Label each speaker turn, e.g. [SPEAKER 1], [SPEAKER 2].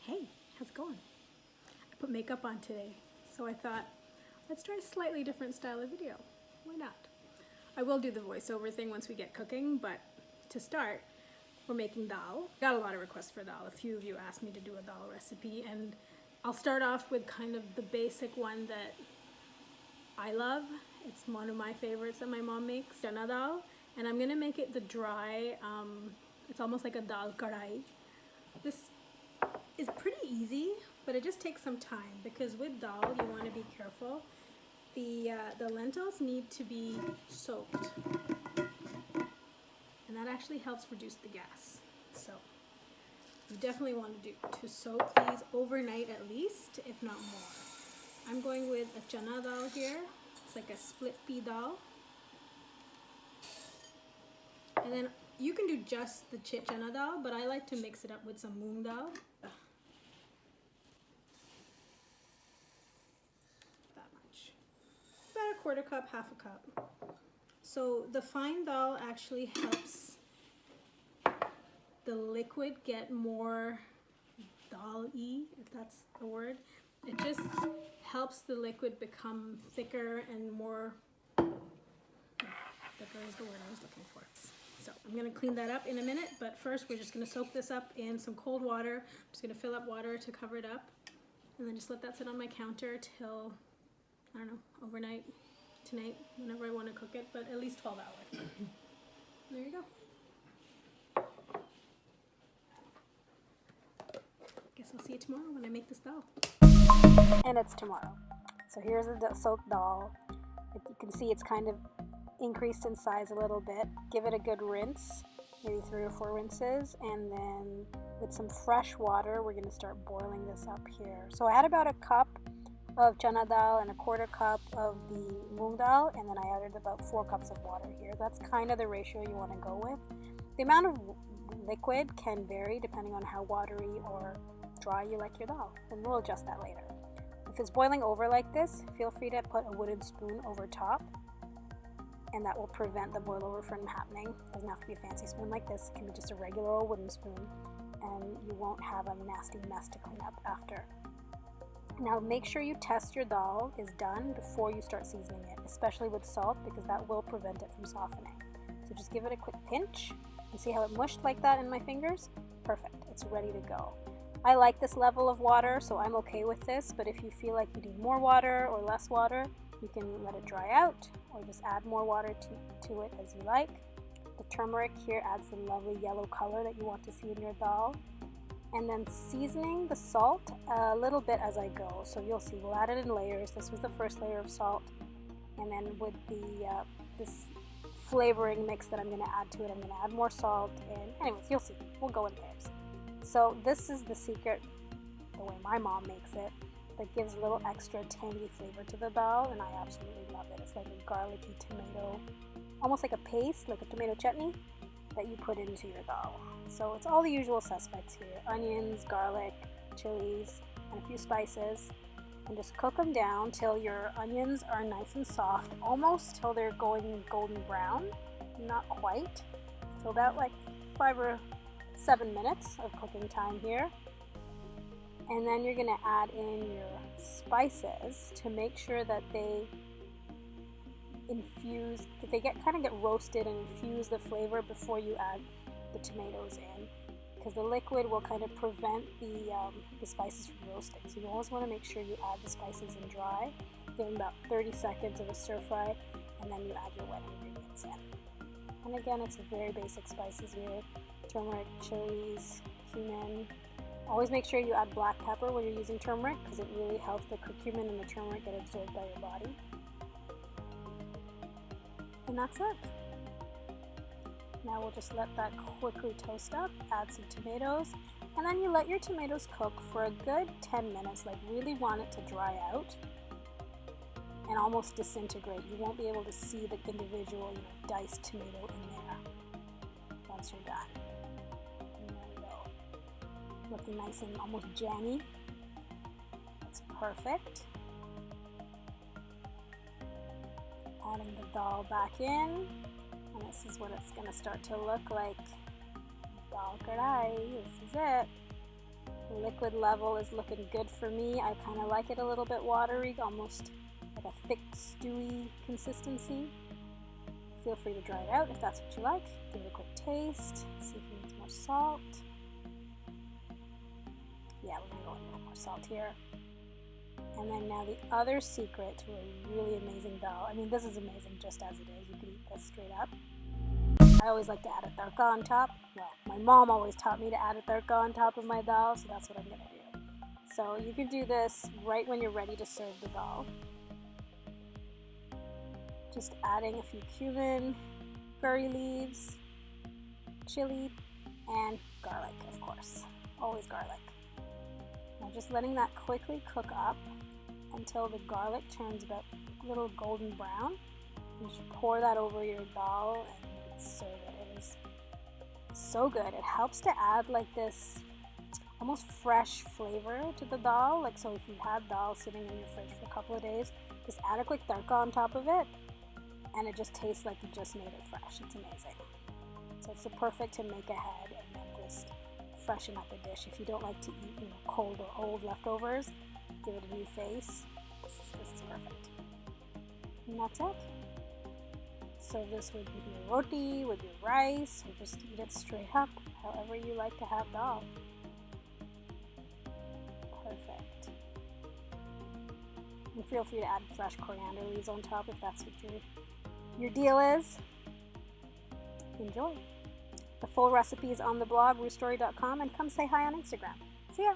[SPEAKER 1] Hey, how's it going? I put makeup on today, so I thought, let's try a slightly different style of video. Why not? I will do the voiceover thing once we get cooking, but to start, we're making dal. Got a lot of requests for dal. A few of you asked me to do a dal recipe, and I'll start off with kind of the basic one that I love. It's one of my favorites that my mom makes, channa dal, and I'm gonna make it the dry, it's almost like a dal karai. This is pretty easy, but it just takes some time because with dal you want to be careful. The lentils need to be soaked, and that actually helps reduce the gas. So you definitely want to soak these overnight at least, if not more. I'm going with a channa dal here. It's like a split pea dal. And then you can do just the channa dal, but I like to mix it up with some moong dal. That much. About a quarter cup, half a cup. So the fine dal actually helps the liquid get more dal-y, if that's the word. It just helps the liquid become thicker and more, thicker is the word I was looking for. So I'm going to clean that up in a minute, but first we're just going to soak this up in some cold water. I'm just going to fill up water to cover it up, and then just let that sit on my counter till, I don't know, overnight, tonight, whenever I want to cook it, but at least 12 hours. There you go. Guess I'll see you tomorrow when I make this dal. And it's tomorrow. So here's the soaked dal. You can see it's kind of increased in size a little bit. Give it a good rinse, maybe 3 or 4 rinses, and then with some fresh water we're going to start boiling this up here. So I had about a cup of channa dal and a quarter cup of the moong dal, and then I added about 4 cups of water here. That's kind of the ratio you want to go with. The amount of liquid can vary depending on how watery or dry you like your dal, and we'll adjust that later. If it's boiling over like this, feel free to put a wooden spoon over top, and that will prevent the boil over from happening. It doesn't have to be a fancy spoon like this. It can be just a regular old wooden spoon, and you won't have a nasty mess to clean up after. Now make sure you test your dal is done before you start seasoning it, especially with salt, because that will prevent it from softening. So just give it a quick pinch and see how it mushed like that in my fingers? Perfect, it's ready to go. I like this level of water, so I'm okay with this, but if you feel like you need more water or less water, you can let it dry out or just add more water to it as you like. The turmeric here adds the lovely yellow color that you want to see in your dal. And then seasoning the salt a little bit as I go. So you'll see we'll add it in layers. This was the first layer of salt. And then with this flavoring mix that I'm going to add to it, I'm going to add more salt. And anyways, you'll see. We'll go in layers. So this is the secret, the way my mom makes it, that gives a little extra tangy flavor to the dal, and I absolutely love it. It's like a garlicky tomato, almost like a paste, like a tomato chutney that you put into your dal. So it's all the usual suspects here: onions, garlic, chilies, and a few spices, and just cook them down till your onions are nice and soft, almost till they're going golden brown, not quite. So about like 5 or 7 minutes of cooking time here. And then you're going to add in your spices to make sure that they infuse, that they get roasted and infuse the flavor before you add the tomatoes in, because the liquid will kind of prevent the spices from roasting. So you always want to make sure you add the spices in dry. Give them about 30 seconds of a stir fry, and then you add your wet ingredients in. And again, it's very basic spices here: turmeric, chilies, cumin. Always make sure you add black pepper when you're using turmeric, because it really helps the curcumin and the turmeric get absorbed by your body. And that's it. Now we'll just let that quickly toast up, add some tomatoes, and then you let your tomatoes cook for a good 10 minutes, like really want it to dry out and almost disintegrate. You won't be able to see the individual, diced tomato in there once you're done. Looking nice and almost jammy. That's perfect. Adding the dal back in, and this is what it's going to start to look like. Dal karai, this is it. The liquid level is looking good for me. I kind of like it a little bit watery, almost like a thick, stewy consistency. Feel free to dry it out if that's what you like. Give it a quick taste. See if it needs more salt. Yeah, we're going to go with a little more salt here. And then now the other secret to a really amazing dal. I mean, this is amazing just as it is. You can eat this straight up. I always like to add a tarka on top. Well, my mom always taught me to add a tarka on top of my dal, so that's what I'm going to do. So you can do this right when you're ready to serve the dal. Just adding a few cumin, curry leaves, chili, and garlic, of course. Always garlic. Now just letting that quickly cook up until the garlic turns about a little golden brown. You just pour that over your dal and serve it. It is so good. It helps to add like this almost fresh flavor to the dal. Like, so if you had dal sitting in your fridge for a couple of days, just add a quick tarka on top of it, and it just tastes like you just made it fresh. It's amazing. So it's perfect to make ahead and then just freshen up a dish. If you don't like to eat, cold or old leftovers, give it a new face. This is perfect. And that's it. Serve this with your roti, with your rice, or just eat it straight up, however you like to have dal. Perfect. And feel free to add fresh coriander leaves on top if that's what your deal is. Enjoy. The full recipe is on the blog, roostory.com, and come say hi on Instagram. See ya!